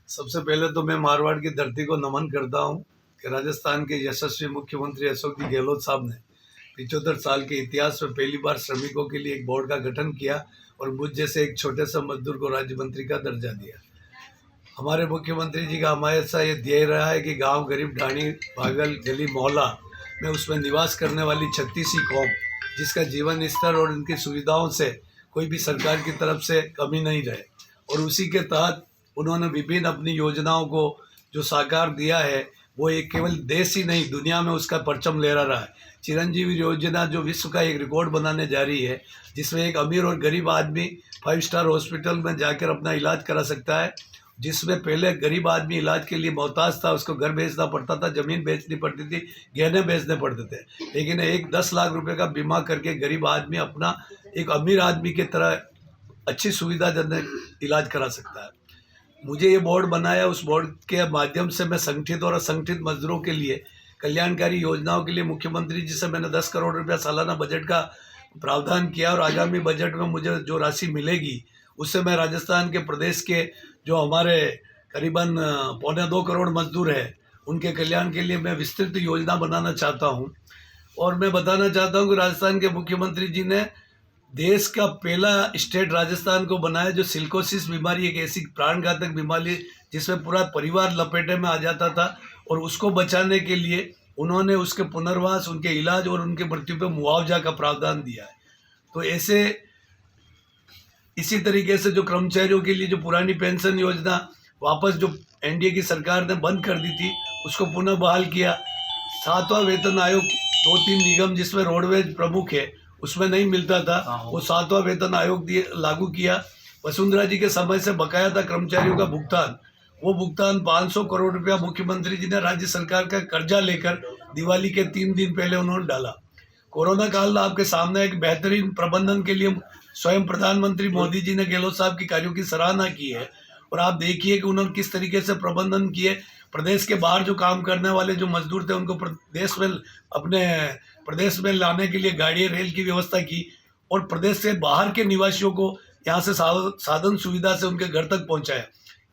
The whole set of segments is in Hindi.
सबसे पहले तो मैं मारवाड़ की धरती को नमन करता हूं कि राजस्थान के यशस्वी मुख्यमंत्री अशोक जी गहलोत साहब ने 75 साल के इतिहास में पहली बार श्रमिकों के लिए एक बोर्ड का गठन किया और मुझ जैसे एक छोटे से मजदूर को राज्य मंत्री का दर्जा दिया। हमारे मुख्यमंत्री जी का हमेशा ये ध्येय रहा है कि गांव, गरीब, ढाणी, पागल, गली, मोहल्ला में उसमें निवास करने वाली 36वीं कौम, जिसका जीवन स्तर और उनकी सुविधाओं से कोई भी सरकार की तरफ से कमी नहीं रहे, और उसी के तहत उन्होंने विभिन्न अपनी योजनाओं को जो साकार दिया है, वो एक केवल देश ही नहीं दुनिया में उसका परचम लहरा रहा है। चिरंजीवी योजना जो विश्व का एक रिकॉर्ड बनाने जा रही है, जिसमें एक अमीर और गरीब आदमी 5 स्टार हॉस्पिटल में जाकर अपना इलाज करा सकता है, जिसमें पहले गरीब आदमी इलाज के लिए मोहताज था, उसको घर बेचना पड़ता था, ज़मीन बेचनी पड़ती थी, गहने बेचने पड़ते थे। लेकिन एक 10 लाख रुपए का बीमा करके गरीब आदमी अपना एक अमीर आदमी की तरह अच्छी सुविधाजनक इलाज करा सकता है। मुझे ये बोर्ड बनाया, उस बोर्ड के माध्यम से मैं संगठित और असंगठित मजदूरों के लिए कल्याणकारी योजनाओं के लिए मुख्यमंत्री जी से मैंने 10 करोड़ रुपया सालाना बजट का प्रावधान किया, और आगामी बजट में मुझे जो राशि मिलेगी उससे मैं राजस्थान के प्रदेश के जो हमारे करीबन 1.25 करोड़ मजदूर हैं, उनके कल्याण के लिए मैं विस्तृत योजना बनाना चाहता हूँ। और मैं बताना चाहता हूँ कि राजस्थान के मुख्यमंत्री जी ने देश का पहला स्टेट राजस्थान को बनाया जो सिलिकोसिस बीमारी, एक ऐसी प्राणघातक बीमारी जिसमें पूरा परिवार लपेटे में आ जाता था, और उसको बचाने के लिए उन्होंने उसके पुनर्वास, उनके इलाज और उनके मृत्यु पर मुआवजा का प्रावधान दिया है। तो ऐसे इसी तरीके से जो कर्मचारियों के लिए जो पुरानी पेंशन योजना वापस जो एनडीए की सरकार ने बंद कर दी थी, उसको पुनः बहाल किया। 7वां वेतन आयोग, 2-3 निगम जिसमें रोडवेज प्रमुख है उसमें नहीं मिलता था, वो 7वां वेतन आयोग लागू किया। वसुंधरा जी के समय से बकाया था कर्मचारियों का भुगतान, वो भुगतान 500 करोड़ रुपया मुख्यमंत्री जी ने राज्य सरकार का कर्जा लेकर दिवाली के 3 दिन पहले उन्होंने डाला। कोरोना काल आपके सामने एक बेहतरीन प्रबंधन के लिए स्वयं प्रधानमंत्री मोदी जी ने गहलोत साहब के कार्यों की सराहना की है, और आप देखिए कि उन्होंने किस तरीके से प्रबंधन किए। प्रदेश के बाहर जो काम करने वाले जो मजदूर थे उनको प्रदेश में, अपने प्रदेश में लाने के लिए गाड़ी रेल की व्यवस्था की, और प्रदेश से बाहर के निवासियों को यहाँ से साधन सुविधा से उनके घर तक पहुँचाया।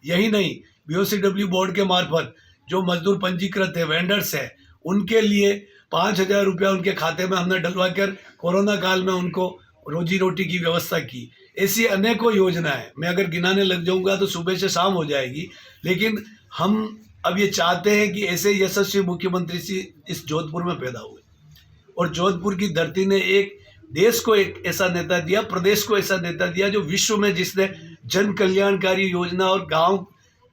यही नहीं, BOCW बोर्ड के मार्फत जो मजदूर पंजीकृत है, वेंडर्स है, उनके लिए 5,000 रुपया उनके खाते में हमने डलवा कर कोरोना काल में उनको रोजी रोटी की व्यवस्था की। ऐसी अनेकों योजनाएं, मैं अगर गिनाने लग जाऊंगा तो सुबह से शाम हो जाएगी। लेकिन हम अब ये चाहते हैं कि ऐसे यशस्वी मुख्यमंत्री इस जोधपुर में पैदा हुए, और जोधपुर की धरती ने एक देश को एक ऐसा नेता दिया, प्रदेश को ऐसा नेता दिया जो विश्व में, जिसने जन कल्याणकारी योजना और गांव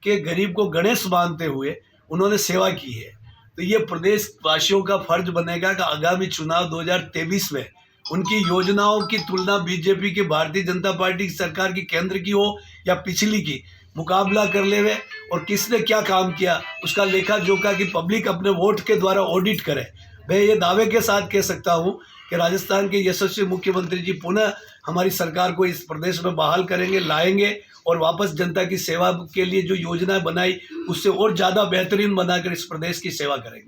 के गरीब को गणेश मानते हुए उन्होंने सेवा की है। तो ये प्रदेश वासियों का फर्ज बनेगा कि आगामी चुनाव 2023 में उनकी योजनाओं की तुलना बीजेपी की, भारतीय जनता पार्टी की सरकार की, केंद्र की हो या पिछली की, मुकाबला कर ले वे, और किसने क्या काम किया उसका लेखा जोखा की पब्लिक अपने वोट के द्वारा ऑडिट करे। मैं ये दावे के साथ कह सकता हूँ कि राजस्थान के यशस्वी मुख्यमंत्री जी पुनः हमारी सरकार को इस प्रदेश में बहाल करेंगे, लाएंगे, और वापस जनता की सेवा के लिए जो योजनाएं बनाई उससे और ज़्यादा बेहतरीन बनाकर इस प्रदेश की सेवा करेंगे।